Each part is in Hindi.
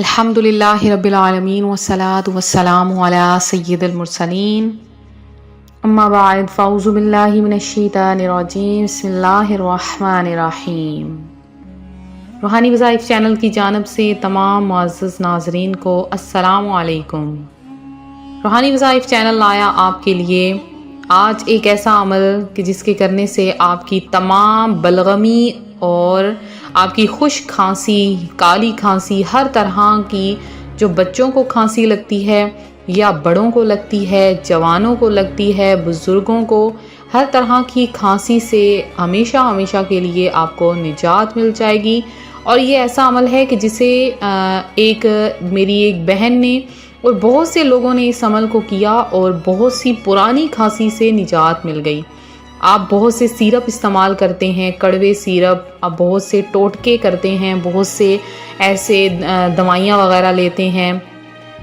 अल्हम्दुलिल्लाहि रब्बिल आलमीन वस्सलातु वस्सलामु अला सय्यिदिल मुरसलीन अम्मा बाद फ़अऊज़ु बिल्लाहि मिनश शैतानिर रजीम बिस्मिल्लाहिर रहमानिर रहीम। रूहानी वज़ाइफ चैनल की जानिब से तमाम मुअज़्ज़ज़ नाज़रीन को अस्सलामु अलैकुम। रूहानी वज़ाइफ चैनल लाया आपके लिए आज एक ऐसा अमल कि जिसके करने से आपकी तमाम बलगमी और आपकी खुश खांसी, काली खांसी, हर तरह की जो बच्चों को खांसी लगती है या बड़ों को लगती है, जवानों को लगती है, बुज़ुर्गों को, हर तरह की खांसी से हमेशा हमेशा के लिए आपको निजात मिल जाएगी। और ये ऐसा अमल है कि जिसे मेरी एक बहन ने और बहुत से लोगों ने इस अमल को किया और बहुत सी पुरानी खांसी से निजात मिल गई। आप बहुत से सिरप इस्तेमाल करते हैं, कड़वे सिरप, आप बहुत से टोटके करते हैं, बहुत से ऐसे दवाइयाँ वगैरह लेते हैं,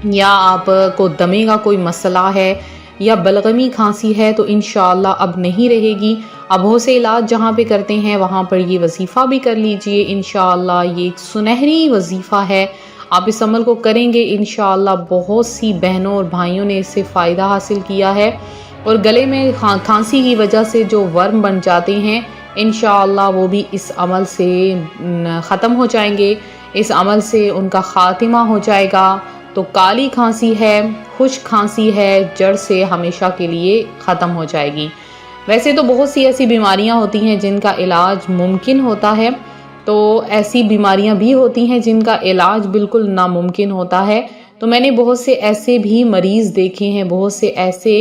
या आपको दमे का कोई मसला है या बलगमी खांसी है तो इंशाअल्लाह अब नहीं रहेगी। अब बहुत से इलाज जहाँ पे करते हैं वहाँ पर ये वजीफ़ा भी कर लीजिए। इंशाअल्लाह ये एक सुनहरी वजीफ़ा है, आप इस अमल को करेंगे इंशाअल्लाह। बहुत सी बहनों और भाइयों ने इससे फ़ायदा हासिल किया है और गले में खांसी की वजह से जो वर्म बन जाते हैं इंशाअल्लाह वो भी इस अमल से ख़त्म हो जाएंगे, इस अमल से उनका ख़ातिमा हो जाएगा। तो काली खांसी है, खुश खांसी है, जड़ से हमेशा के लिए ख़त्म हो जाएगी। वैसे तो बहुत सी ऐसी बीमारियां होती हैं जिनका इलाज मुमकिन होता है, तो ऐसी बीमारियां भी होती हैं जिनका इलाज बिल्कुल नामुमकिन होता है। तो मैंने बहुत से ऐसे भी मरीज़ देखे हैं, बहुत से ऐसे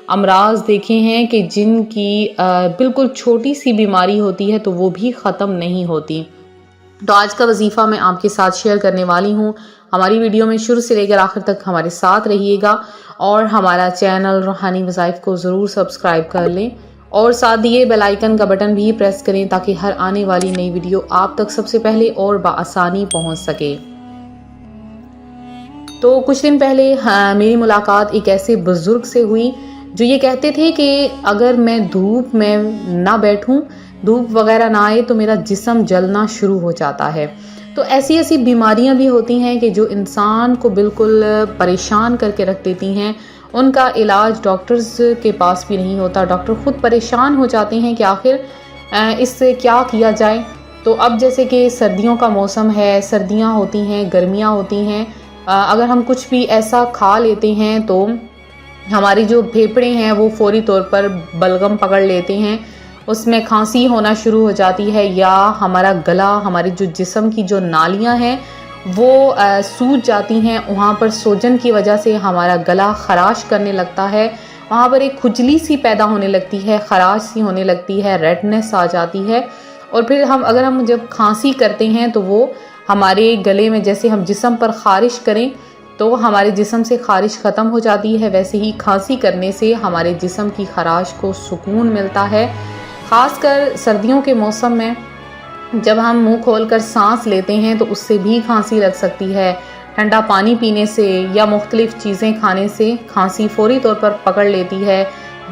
अमराज देखे हैं कि जिनकी बिल्कुल छोटी सी बीमारी होती है तो वो भी ख़त्म नहीं होती। तो आज का वजीफ़ा मैं आपके साथ शेयर करने वाली हूँ। हमारी वीडियो में शुरू से लेकर आखिर तक हमारे साथ रहिएगा और हमारा चैनल रूहानी वज़ाइफ को ज़रूर सब्सक्राइब कर लें और साथ दिए बेल आइकन का बटन भी प्रेस करें ताकि हर आने वाली नई वीडियो आप तक सबसे पहले और बआसानी पहुँच सके। तो कुछ दिन पहले मेरी मुलाकात एक ऐसे बुज़ुर्ग से हुई जो ये कहते थे कि अगर मैं धूप में ना बैठूं, धूप वगैरह ना आए तो मेरा जिस्म जलना शुरू हो जाता है। तो ऐसी ऐसी बीमारियां भी होती हैं कि जो इंसान को बिल्कुल परेशान करके रख देती हैं। उनका इलाज डॉक्टर्स के पास भी नहीं होता, डॉक्टर ख़ुद परेशान हो जाते हैं कि आखिर इससे क्या किया जाए। तो अब जैसे कि सर्दियों का मौसम है, सर्दियाँ होती हैं, गर्मियाँ होती हैं, अगर हम कुछ भी ऐसा खा लेते हैं तो हमारी जो फेफड़े हैं वो फौरी तौर पर बलगम पकड़ लेते हैं, उसमें खांसी होना शुरू हो जाती है, या हमारा गला, हमारी जो जिस्म की जो नालियां हैं वो सूज जाती हैं। वहाँ पर सूजन की वजह से हमारा गला खराश करने लगता है, वहाँ पर एक खुजली सी पैदा होने लगती है, खराश सी होने लगती है, रेडनेस आ जाती है। और फिर अगर हम जब खांसी करते हैं तो वो हमारे गले में, जैसे हम जिस्म पर ख़ारिश करें तो हमारे जिस्म से ख़ारिश ख़त्म हो जाती है, वैसे ही खांसी करने से हमारे जिस्म की खराश को सुकून मिलता है। ख़ासकर सर्दियों के मौसम में जब हम मुंह खोलकर सांस लेते हैं तो उससे भी खांसी लग सकती है। ठंडा पानी पीने से या मुख्तलिफ़ चीज़ें खाने से खांसी फौरी तौर पर पकड़ लेती है।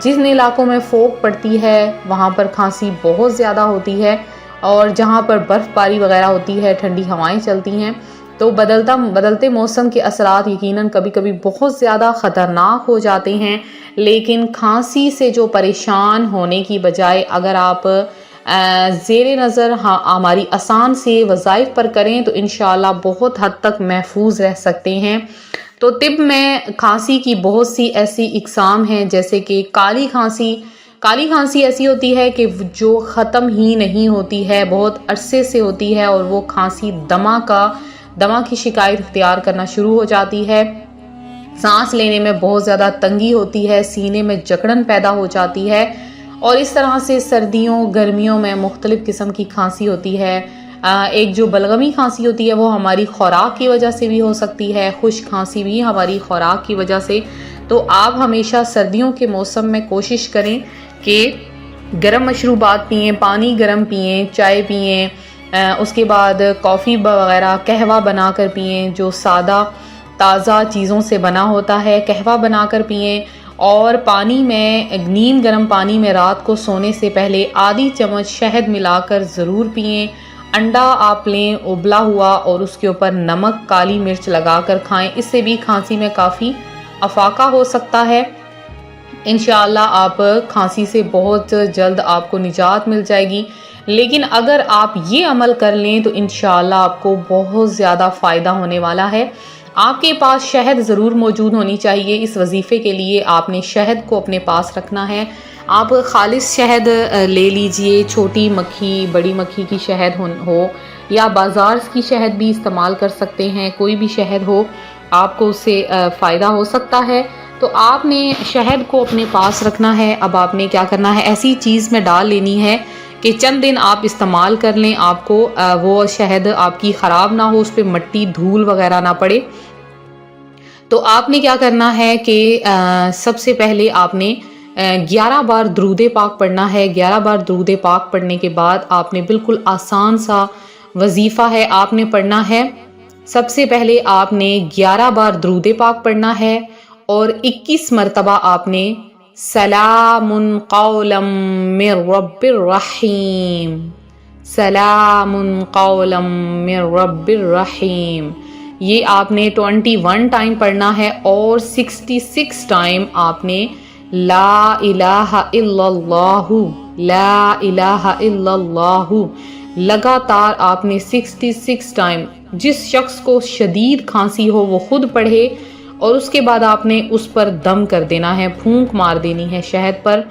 जिन इलाकों में फोक पड़ती है वहाँ पर खांसी बहुत ज़्यादा होती है, और जहाँ पर बर्फ़बारी वगैरह होती है, ठंडी हवाएं चलती हैं, तो बदलते मौसम के असरात यकीनन कभी कभी बहुत ज़्यादा ख़तरनाक हो जाते हैं। लेकिन खांसी से जो परेशान होने की बजाय अगर आप ज़ेरे नज़र हमारी आसान से वज़ाइफ पर करें तो इंशाअल्लाह बहुत हद तक महफूज रह सकते हैं। तो तिब में खांसी की बहुत सी ऐसी इक़साम हैं, जैसे कि काली खांसी। काली खांसी ऐसी होती है कि जो ख़त्म ही नहीं होती है, बहुत अरसे से होती है, और वो खांसी दमा की शिकायत इख्तियार करना शुरू हो जाती है। सांस लेने में बहुत ज़्यादा तंगी होती है, सीने में जकड़न पैदा हो जाती है, और इस तरह से सर्दियों गर्मियों में मुख्तलिफ़ किस्म की खांसी होती है। एक जो बलगमी खांसी होती है वो हमारी खुराक की वजह से भी हो सकती है, खुश खांसी भी हमारी खुराक की वजह से। तो आप हमेशा सर्दियों के मौसम में कोशिश करें कि गर्म मशरूबात पिएँ, पानी गर्म पिएँ, चाय पिएँ, उसके बाद कॉफ़ी वगैरह कहवा बना कर पिएँ, जो सादा ताज़ा चीज़ों से बना होता है, कहवा बना कर पिएँ। और पानी में, नीम गर्म पानी में रात को सोने से पहले आधी चम्मच शहद मिलाकर ज़रूर पिएँ। अंडा आप लें उबला हुआ और उसके ऊपर नमक काली मिर्च लगाकर खाएं। इससे भी खांसी में काफ़ी अफाका हो सकता है। इंशाअल्लाह आप खांसी से बहुत जल्द आपको निजात मिल जाएगी। लेकिन अगर आप ये अमल कर लें तो इंशाअल्लाह आपको बहुत ज़्यादा फ़ायदा होने वाला है। आपके पास शहद ज़रूर मौजूद होनी चाहिए। इस वजीफ़े के लिए आपने शहद को अपने पास रखना है। आप खालिस शहद ले लीजिए, छोटी मक्खी बड़ी मक्खी की शहद हो या बाज़ार की शहद भी इस्तेमाल कर सकते हैं। कोई भी शहद हो, आपको उससे फ़ायदा हो सकता है। तो आपने शहद को अपने पास रखना है। अब आपने क्या करना है, ऐसी चीज़ में डाल लेनी है कि चंद दिन आप इस्तेमाल कर लें, आपको वो शहद आपकी ख़राब ना हो, उस पर मट्टी धूल वगैरह ना पड़े। तो आपने क्या करना है कि सबसे पहले आपने 11 बार दरूद पाक पढ़ना है। 11 बार दरूद पाक पढ़ने के बाद आपने बिल्कुल आसान सा वजीफ़ा है आपने पढ़ना है। सबसे पहले आपने 11 बार दरूद पाक पढ़ना है और 21 मरतबा आपने सलामुन कौलम मिर रब्बिर रहीम, सलामुन कौलम मिर रब्बिर रहीम, ये आपने 21 टाइम पढ़ना है। और 66 टाइम आपने ला इलाहा इल्लल्लाहु, ला इलाहा इल्लल्लाहु लगातार आपने 66 टाइम, जिस शख्स को शदीद खांसी हो वो खुद पढ़े और उसके बाद आपने उस पर दम कर देना है, फूंक मार देनी है शहद पर।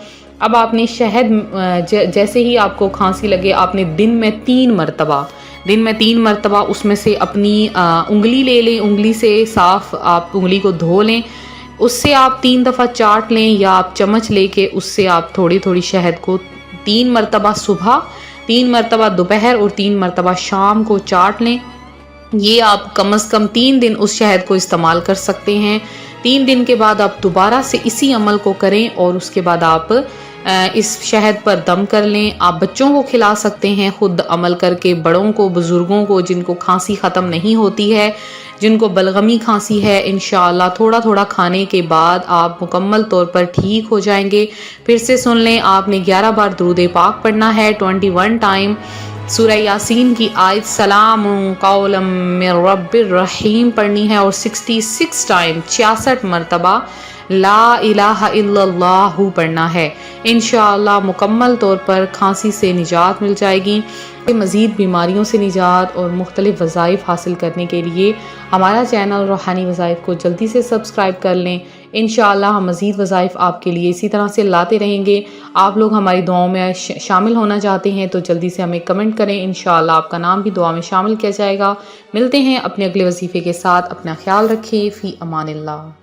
अब आपने शहद जैसे ही आपको खांसी लगे आपने दिन में 3 मरतबा उसमें से अपनी उंगली ले लें, उंगली से साफ आप उंगली को धो लें, उससे आप 3 दफ़ा चाट लें या आप चम्मच लेके उससे आप थोड़ी थोड़ी शहद को 3 मरतबा सुबह, 3 मरतबा दोपहर और 3 मरतबा शाम को चाट लें। ये आप कम से कम 3 दिन उस शहद को इस्तेमाल कर सकते हैं। 3 दिन के बाद आप दोबारा से इसी अमल को करें और उसके बाद आप इस शहद पर दम कर लें। आप बच्चों को खिला सकते हैं खुद अमल करके, बड़ों को, बुज़ुर्गों को जिनको खांसी ख़त्म नहीं होती है, जिनको बलगमी खांसी है, इंशाअल्लाह थोड़ा थोड़ा खाने के बाद आप मुकम्मल तौर पर ठीक हो जाएंगे। फिर से सुन लें, आपने 11 बार दरूद पाक पढ़ना है, 21 टाइम सूरह यासीन की आयत सलामुन कौलम मिर रब्बिर रहीम पढ़नी है और 66 टाइम 66 मरतबा ला इलाहा इल्लल्लाहु पढ़ना है। इंशाअल्लाह मुकम्मल तौर पर खांसी से निजात मिल जाएगी। मज़ीद बीमारियों से निजात और मुख्तलिफ वज़ाइफ हासिल करने के लिए हमारा चैनल रूहानी वज़ाइफ को जल्दी से सब्सक्राइब कर लें। इंशाअल्लाह हम मज़ीद वज़ाइफ आपके लिए इसी तरह से लाते रहेंगे। आप लोग हमारी दुआओं में शामिल होना चाहते हैं तो जल्दी से हमें कमेंट करें, इंशाअल्लाह आपका नाम भी दुआ में शामिल किया जाएगा। मिलते हैं अपने अगले वजीफ़े के साथ, अपना ख्याल रखें। फ़ी अमानिल्लाह।